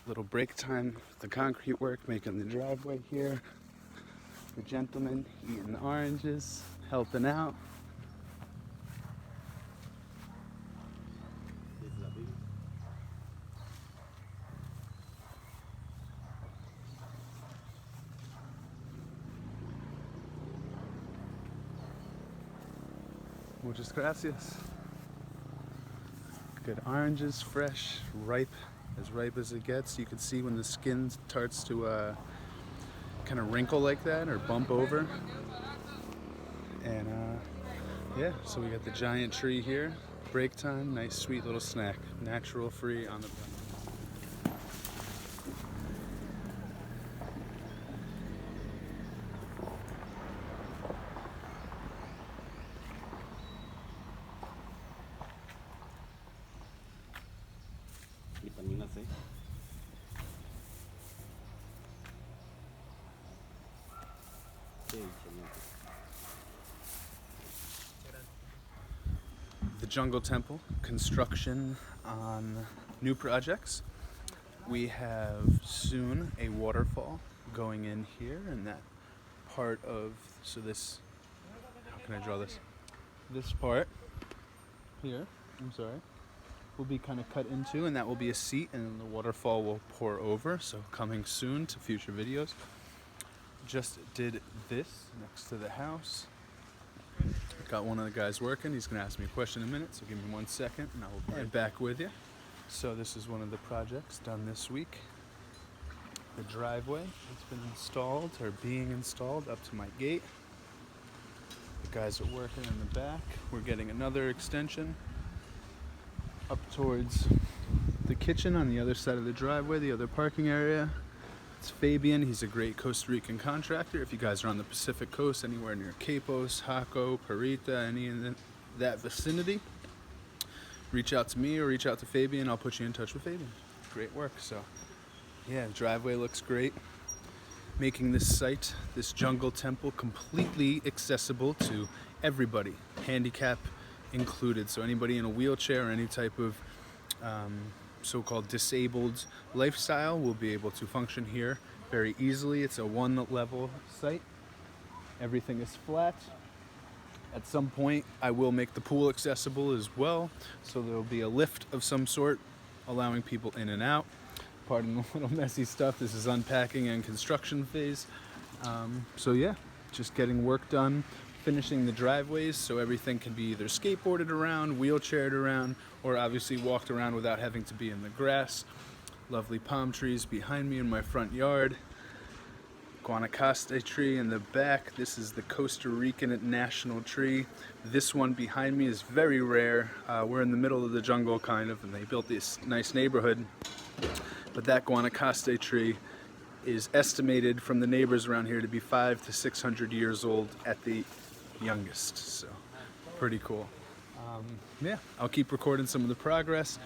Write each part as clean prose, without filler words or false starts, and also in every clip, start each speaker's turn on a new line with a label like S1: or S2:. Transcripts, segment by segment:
S1: Little break time, the concrete work, making the driveway here. The gentleman eating oranges, helping out. Muchas gracias. Good oranges, fresh, ripe, as ripe as it gets. You can see when the skin starts to kind of wrinkle like that or bump over. And yeah, so we got the giant tree here. Break time, nice sweet little snack. Natural free on the block.
S2: Vitamina C.
S1: The Jungle Temple, construction on new projects. We have soon a waterfall going in here, and that part of, so this, how can I draw this? This part here, I'm sorry, will be kind of cut into, and that will be a seat, and then the waterfall will pour over. So coming soon to future videos. Just did this next to the house. Got one of the guys working. He's gonna ask me a question in a minute, so give me 1 second and I will be right back with you. So this is one of the projects done this week. The driveway has been installed, or being installed, up to my gate. The guys are working in the back. We're getting another extension up towards the kitchen on the other side of the driveway, the other parking area. It's Fabian. He's a great Costa Rican contractor. If you guys are on the Pacific Coast, anywhere near Capos, Jaco, Parita, any in that vicinity, reach out to me or reach out to Fabian. I'll put you in touch with Fabian. Great work. So yeah, the driveway looks great. Making this site, this jungle temple, completely accessible to everybody, handicap included. So anybody in a wheelchair or any type of so-called disabled lifestyle will be able to function here very easily. It's a one-level site. Everything is flat. At some point, I will make the pool accessible as well, so there will be a lift of some sort, allowing people in and out. Pardon the little messy stuff. This is unpacking and construction phase. So yeah, just getting work done, finishing the driveways so everything can be either skateboarded around, wheelchaired around, or obviously walked around without having to be in the grass. Lovely palm trees behind me in my front yard. Guanacaste tree in the back. This is the Costa Rican national tree. This one behind me is very rare. We're in the middle of the jungle kind of, and they built this nice neighborhood. But that Guanacaste tree is estimated from the neighbors around here to be 500 to 600 years old at the youngest. So pretty cool. Yeah, I'll keep recording some of the progress.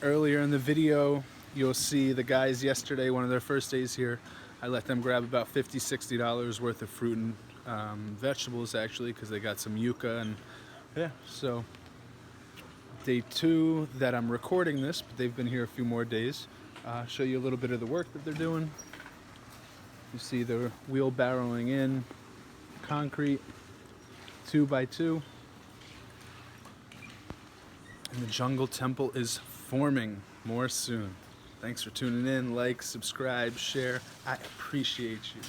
S1: Earlier in the video, you'll see the guys yesterday, one of their first days here, I let them grab about $50, $60 worth of fruit and vegetables actually, because they got some yucca. And yeah, so day 2 that I'm recording this, but they've been here a few more days. Show you a little bit of the work that they're doing. You see they're wheelbarrowing in concrete 2 by 2. And the jungle temple is forming. More soon. Thanks for tuning in. Like, subscribe, share. I appreciate you.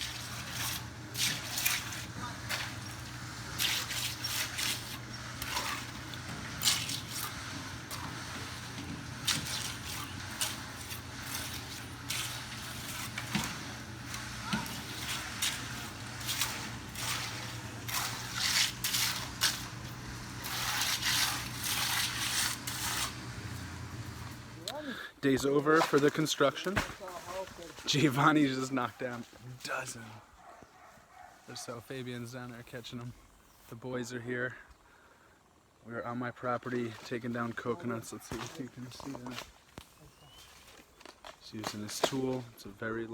S1: Day's over for the construction. Giovanni just knocked down a dozen. So Fabian's down there catching them. The boys are here. We're on my property taking down coconuts. Let's see if you can see them. He's using this tool. It's a very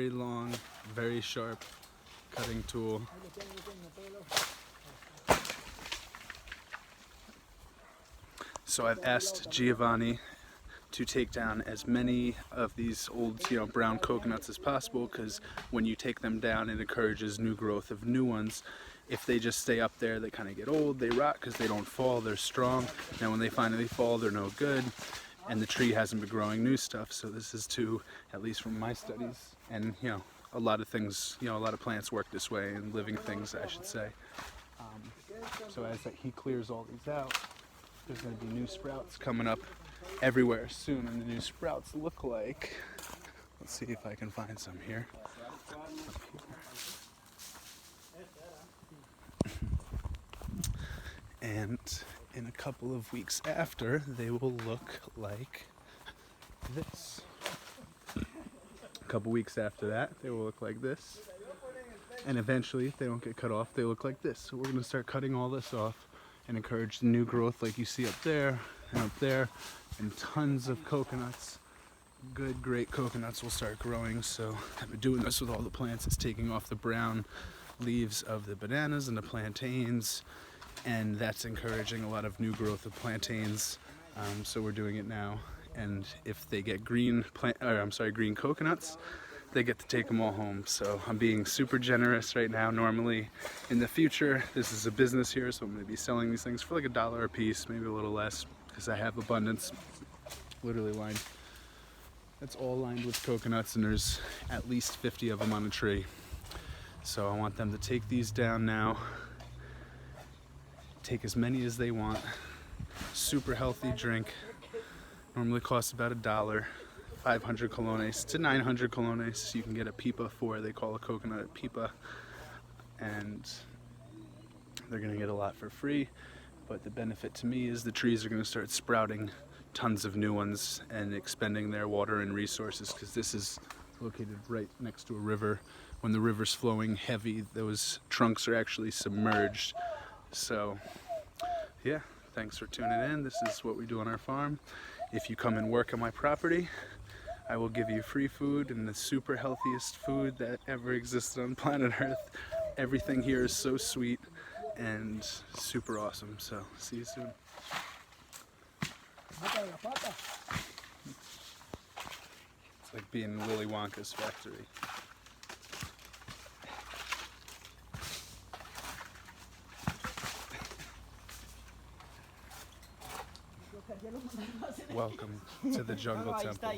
S1: long, very sharp cutting tool. So I've asked Giovanni to take down as many of these old, brown coconuts as possible, because when you take them down, it encourages new growth of new ones. If they just stay up there, they kind of get old, they rot because they don't fall, they're strong. Now when they finally fall, they're no good, and the tree hasn't been growing new stuff. So this is to, at least from my studies, and a lot of things, a lot of plants work this way, and living things, I should say. So as he clears all these out, there's going to be new sprouts coming up everywhere soon, and the new sprouts look like, let's see if I can find some here. And in a couple of weeks after, they will look like this. A couple weeks after that, they will look like this. And eventually, if they don't get cut off, they look like this. So we're going to start cutting all this off and encourage the new growth like you see up there, and tons of coconuts. Good, great coconuts will start growing. So I've been doing this with all the plants. It's taking off the brown leaves of the bananas and the plantains, and that's encouraging a lot of new growth of plantains. So we're doing it now. And if they get green coconuts, they get to take them all home. So I'm being super generous right now. Normally in the future, this is a business here, so I'm going to be selling these things for like $1 a piece, maybe a little less, because I have abundance. Literally lined. That's all lined with coconuts, and there's at least 50 of them on a tree. So I want them to take these down now, take as many as they want. Super healthy drink. Normally costs about $1. 500 colones to 900 colones. You can get a pipa for, they call a coconut a pipa, and they're going to get a lot for free. But the benefit to me is the trees are going to start sprouting tons of new ones and expending their water and resources, because this is located right next to a river. When the river's flowing heavy, those trunks are actually submerged. So yeah, thanks for tuning in. This is what we do on our farm. If you come and work on my property, I will give you free food, and the super healthiest food that ever existed on planet Earth. Everything here is so sweet and super awesome. So see you soon. It's like being in Willy Wonka's factory. Welcome to the jungle temple.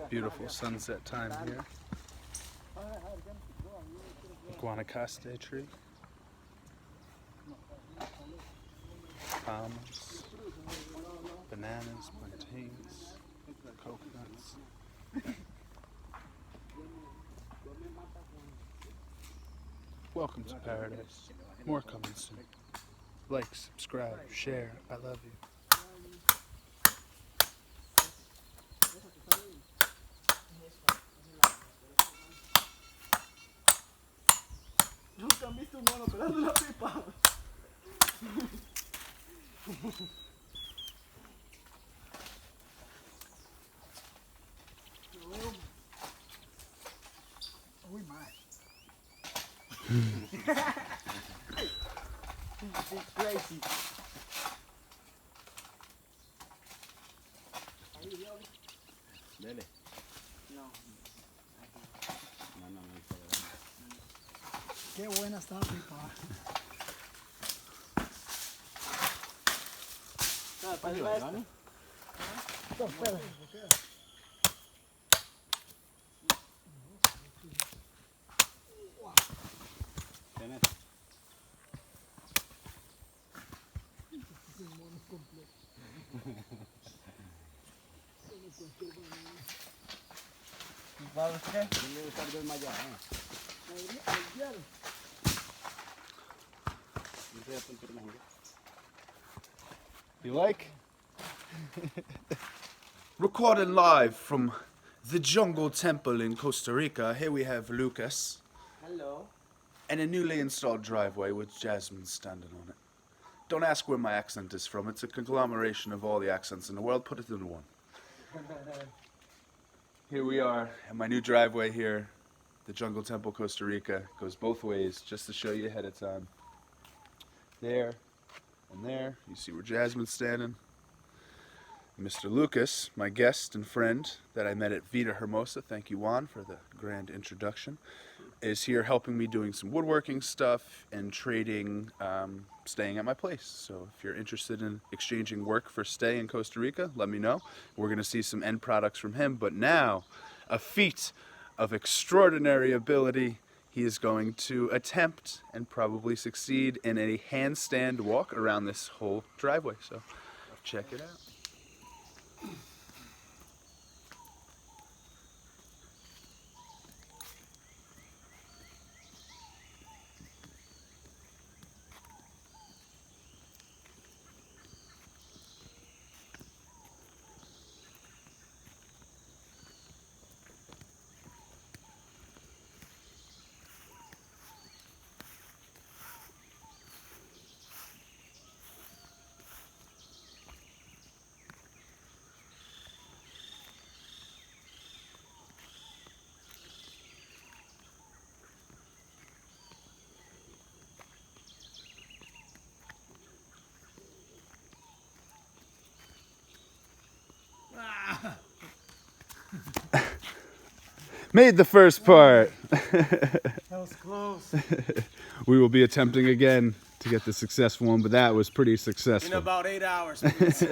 S1: Beautiful sunset time here. Guanacaste tree. Palms. Bananas, plantains, coconuts. Welcome to paradise. More coming soon. Like, subscribe, share. I love you.
S2: Nunca han visto un mono pelando la pipa. Uy, my. This is crazy. Dele. No. No. Qué buena está, pipa. ¿Para Giovanni? No, espera. ¿Tienes? ¿Para qué? Yo estar desmayado.
S1: You like?
S3: Recording live from the Jungle Temple in Costa Rica. Here we have Lucas.
S2: Hello.
S3: And a newly installed driveway with Jasmine standing on it. Don't ask where my accent is from. It's a conglomeration of all the accents in the world. Put it into one. Here we are at my new driveway here. the Jungle Temple, Costa Rica. Goes both ways, just to show you ahead of time. There and there, you see where Jasmine's standing. Mr. Lucas, my guest and friend that I met at Vita Hermosa, thank you Juan for the grand introduction, is here helping me doing some woodworking stuff and trading, staying at my place. So if you're interested in exchanging work for stay in Costa Rica, let me know. We're going to see some end products from him. But now, a feat of extraordinary ability, he is going to attempt and probably succeed in a handstand walk around this whole driveway. So check it out. Made the first part.
S2: That was close.
S1: We will be attempting again to get the successful one, but that was pretty successful.
S2: In about 8 hours, please.